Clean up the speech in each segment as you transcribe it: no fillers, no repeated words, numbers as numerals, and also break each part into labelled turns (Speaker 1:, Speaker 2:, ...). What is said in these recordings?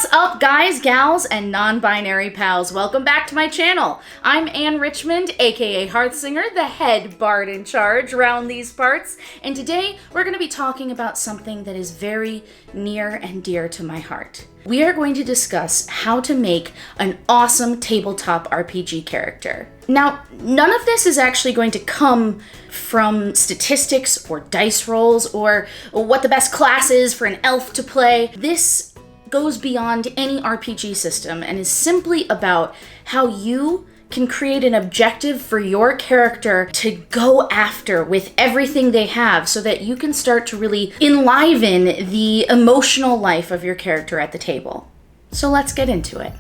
Speaker 1: What's up, guys, gals, and non-binary pals? Welcome back to my channel. I'm Ann Richmond, aka Hearthsinger, the head bard in charge around these parts, and today we're going to be talking about something that is very near and dear to my heart. We are going to discuss how to make an awesome tabletop RPG character. Now, none of this is actually going to come from statistics or dice rolls or what the best class is for an elf to play. This goes beyond any RPG system and is simply about how you can create an objective for your character to go after with everything they have so that you can start to really enliven the emotional life of your character at the table. So let's get into it.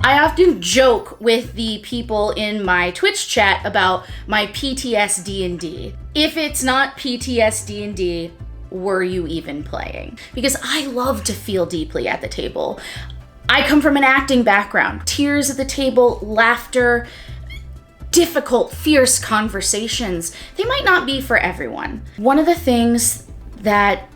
Speaker 1: I often joke with the people in my Twitch chat about my PTSD&D. If it's not PTSD&D, were you even playing? Because I love to feel deeply at the table. I come from an acting background. Tears at the table, laughter, difficult, fierce conversations. They might not be for everyone. One of the things that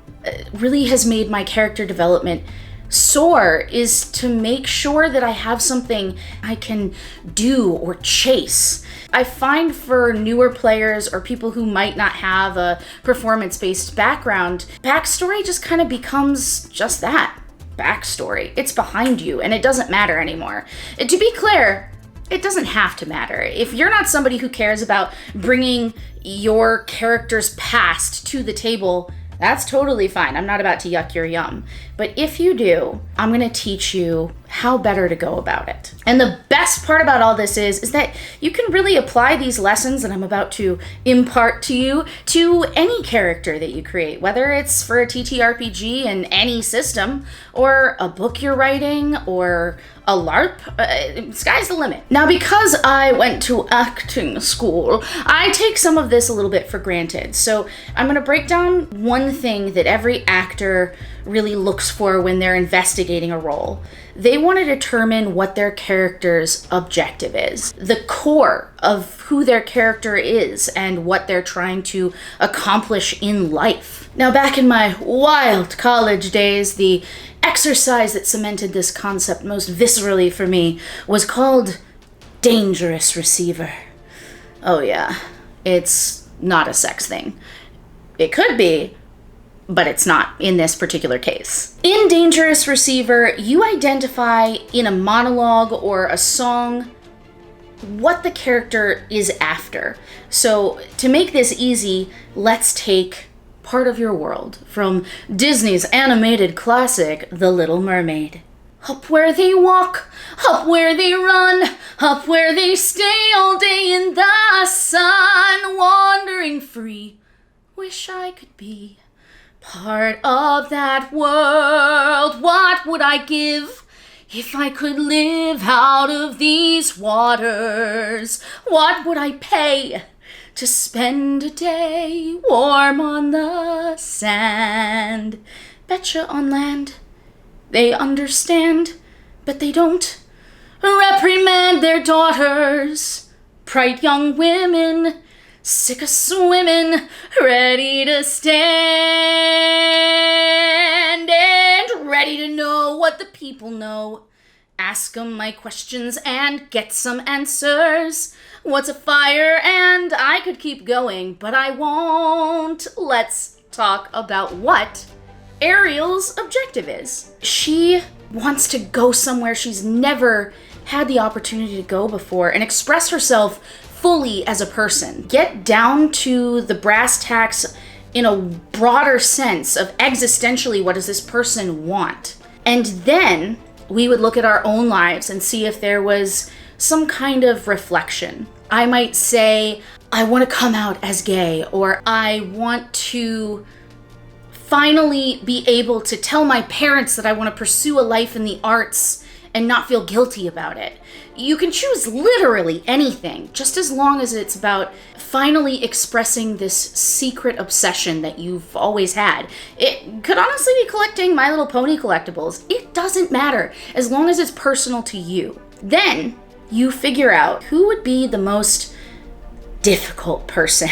Speaker 1: really has made my character development soar is to make sure that I have something I can do or chase. I find for newer players or people who might not have a performance-based background, backstory just kind of becomes just that, backstory. It's behind you and it doesn't matter anymore. To be clear, it doesn't have to matter. If you're not somebody who cares about bringing your character's past to the table, that's totally fine. I'm not about to yuck your yum. But if you do, I'm gonna teach you how better to go about it. And the best part about all this is that you can really apply these lessons that I'm about to impart to you to any character that you create, whether it's for a TTRPG in any system, or a book you're writing, or a LARP. Sky's the limit. Now, because I went to acting school, I take some of this a little bit for granted. So I'm gonna break down one thing that every actor really looks for when they're investigating a role. They want to determine what their character's objective is, the core of who their character is and what they're trying to accomplish in life. Now, back in my wild college days, the exercise that cemented this concept most viscerally for me was called dangerous receiver. Oh yeah, it's not a sex thing. It could be, but it's not in this particular case. In Dangerous Receiver, you identify in a monologue or a song what the character is after. So to make this easy, let's take part of your world from Disney's animated classic, The Little Mermaid. Up where they walk, up where they run, up where they stay all day in the sun, wandering free, wish I could be part of that world. What would I give if I could live out of these waters? What would I pay to spend a day warm on the sand? Betcha on land they understand, but they don't reprimand their daughters. Bright young women, sick of swimming, ready to stand and ready to know what the people know. Ask 'em my questions and get some answers. What's a fire? And I could keep going, but I won't. Let's talk about what Ariel's objective is. She wants to go somewhere she's never had the opportunity to go before and express herself fully as a person. Get down to the brass tacks in a broader sense of existentially, what does this person want? And then we would look at our own lives and see if there was some kind of reflection. I might say, I want to come out as gay, or I want to finally be able to tell my parents that I want to pursue a life in the arts and not feel guilty about it. You can choose literally anything, just as long as it's about finally expressing this secret obsession that you've always had. It could honestly be collecting My Little Pony collectibles. It doesn't matter, as long as it's personal to you. Then you figure out who would be the most difficult person,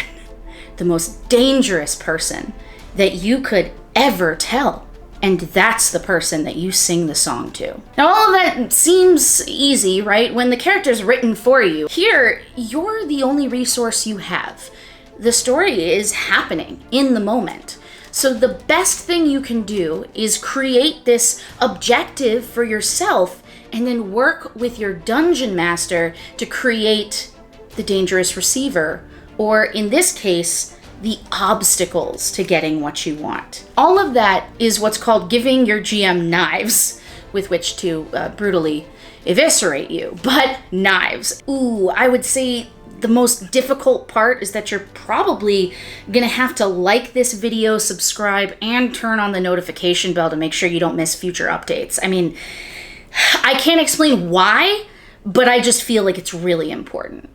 Speaker 1: the most dangerous person that you could ever tell. And that's the person that you sing the song to. Now, all of that seems easy, right? When the character's written for you. Here, you're the only resource you have. The story is happening in the moment. So the best thing you can do is create this objective for yourself and then work with your dungeon master to create the dangerous receiver, or in this case, the obstacles to getting what you want. All of that is what's called giving your GM knives with which to brutally eviscerate you, but knives. Ooh, I would say the most difficult part is that you're probably gonna have to like this video, subscribe, and turn on the notification bell to make sure you don't miss future updates. I mean, I can't explain why, but I just feel like it's really important.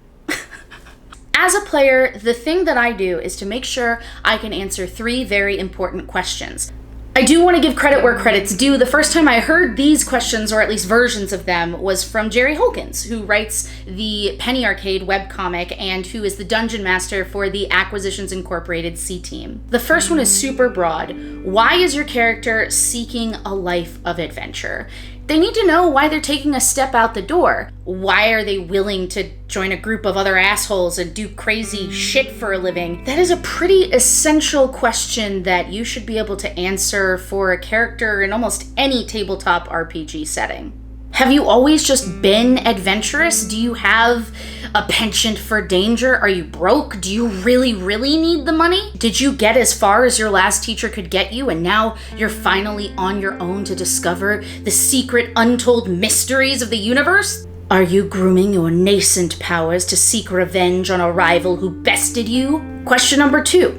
Speaker 1: As a player, the thing that I do is to make sure I can answer 3 very important questions. I do want to give credit where credit's due. The first time I heard these questions, or at least versions of them, was from Jerry Holkins, who writes the Penny Arcade webcomic and who is the dungeon master for the Acquisitions Incorporated C-Team. The first one is super broad. Why is your character seeking a life of adventure? They need to know why they're taking a step out the door. Why are they willing to join a group of other assholes and do crazy shit for a living? That is a pretty essential question that you should be able to answer for a character in almost any tabletop RPG setting. Have you always just been adventurous? Do you have a penchant for danger? Are you broke? Do you really need the money? Did you get as far as your last teacher could get you and now you're finally on your own to discover the secret untold mysteries of the universe? Are you grooming your nascent powers to seek revenge on a rival who bested you? Question number 2.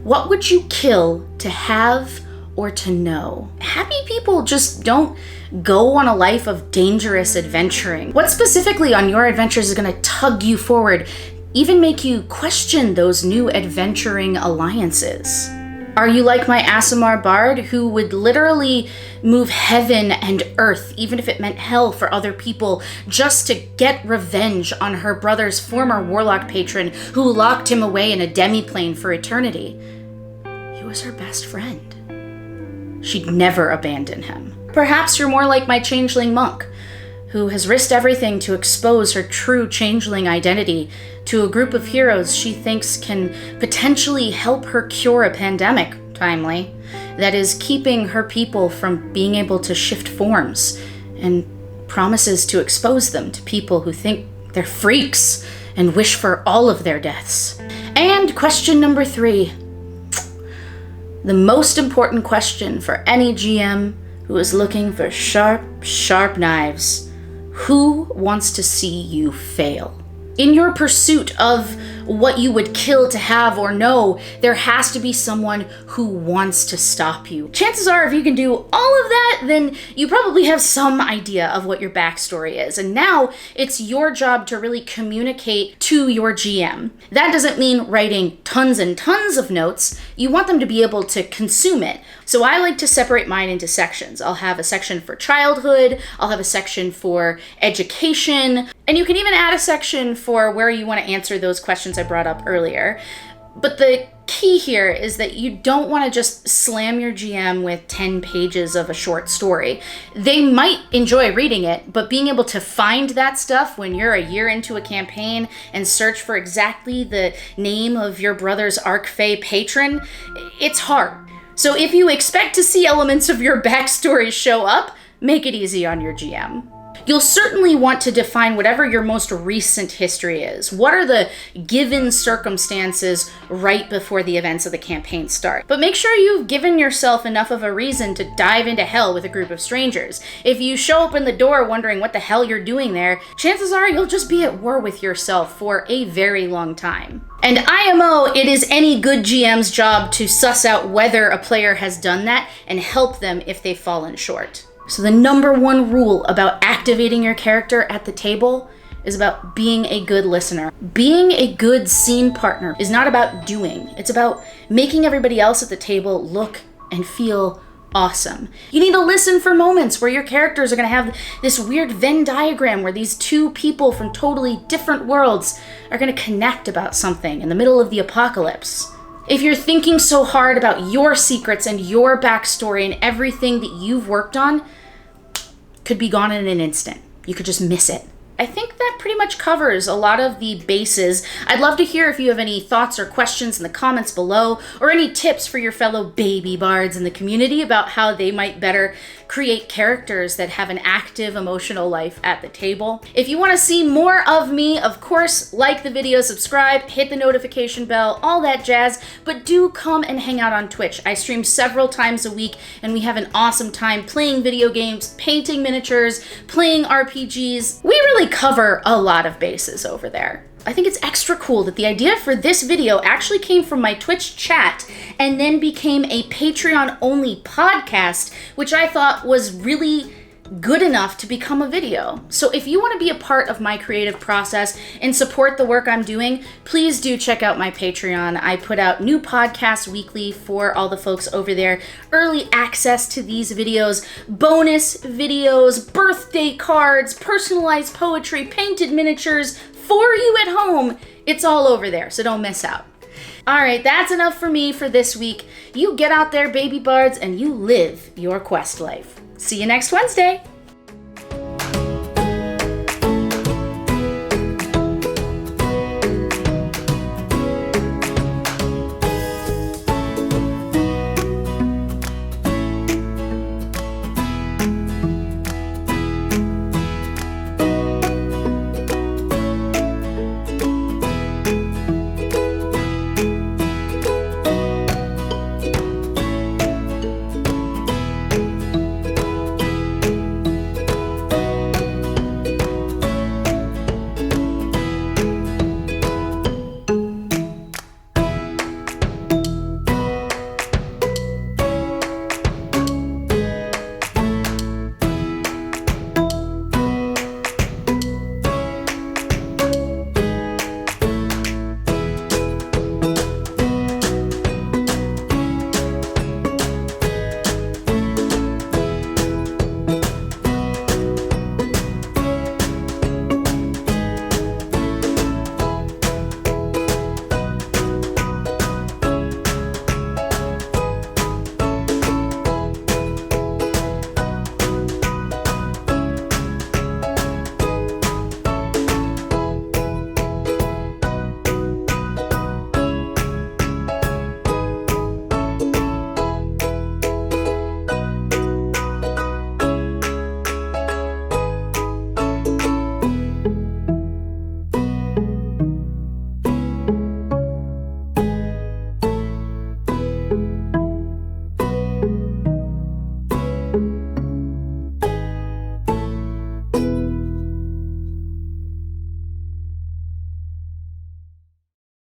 Speaker 1: What would you kill to have or to know? Happy people just don't go on a life of dangerous adventuring. What specifically on your adventures is going to tug you forward, even make you question those new adventuring alliances? Are you like my Aasimar bard, who would literally move heaven and earth, even if it meant hell for other people, just to get revenge on her brother's former warlock patron who locked him away in a demiplane for eternity? He was her best friend. She'd never abandon him. Perhaps you're more like my changeling monk, who has risked everything to expose her true changeling identity to a group of heroes she thinks can potentially help her cure a pandemic, timely, that is keeping her people from being able to shift forms, and promises to expose them to people who think they're freaks and wish for all of their deaths. And question number 3. The most important question for any GM who is looking for sharp knives. Who wants to see you fail? In your pursuit of what you would kill to have or know, there has to be someone who wants to stop you. Chances are, if you can do all of that, then you probably have some idea of what your backstory is. And now it's your job to really communicate to your GM. That doesn't mean writing tons and tons of notes. You want them to be able to consume it. So I like to separate mine into sections. I'll have a section for childhood, I'll have a section for education, and you can even add a section for where you want to answer those questions I brought up earlier. But the key here is that you don't want to just slam your GM with 10 pages of a short story. They might enjoy reading it, but being able to find that stuff when you're a year into a campaign and search for exactly the name of your brother's Arc-Fae patron, it's hard. So if you expect to see elements of your backstory show up, make it easy on your GM. You'll certainly want to define whatever your most recent history is. What are the given circumstances right before the events of the campaign start? But make sure you've given yourself enough of a reason to dive into hell with a group of strangers. If you show up in the door wondering what the hell you're doing there, chances are you'll just be at war with yourself for a very long time. And IMO, it is any good GM's job to suss out whether a player has done that and help them if they've fallen short. So the number one rule about activating your character at the table is about being a good listener. Being a good scene partner is not about doing. It's about making everybody else at the table look and feel awesome. You need to listen for moments where your characters are going to have this weird Venn diagram where these two people from totally different worlds are going to connect about something in the middle of the apocalypse. If you're thinking so hard about your secrets and your backstory and everything that you've worked on, could be gone in an instant. You could just miss it. I think that pretty much covers a lot of the bases. I'd love to hear if you have any thoughts or questions in the comments below, or any tips for your fellow baby bards in the community about how they might better create characters that have an active emotional life at the table. If you want to see more of me, of course, like the video, subscribe, hit the notification bell, all that jazz, but do come and hang out on Twitch. I stream several times a week, and we have an awesome time playing video games, painting miniatures, playing RPGs. We really cover a lot of bases over there. I think it's extra cool that the idea for this video actually came from my Twitch chat and then became a Patreon-only podcast, which I thought was really good enough to become a video. So if you want to be a part of my creative process and support the work I'm doing, please do check out my Patreon. I put out new podcasts weekly for all the folks over there, early access to these videos, bonus videos, birthday cards, personalized poetry, painted miniatures for you at home. It's all over there, so don't miss out. All right, that's enough for me for this week. You get out there, baby bards, and you live your quest life. See you next Wednesday.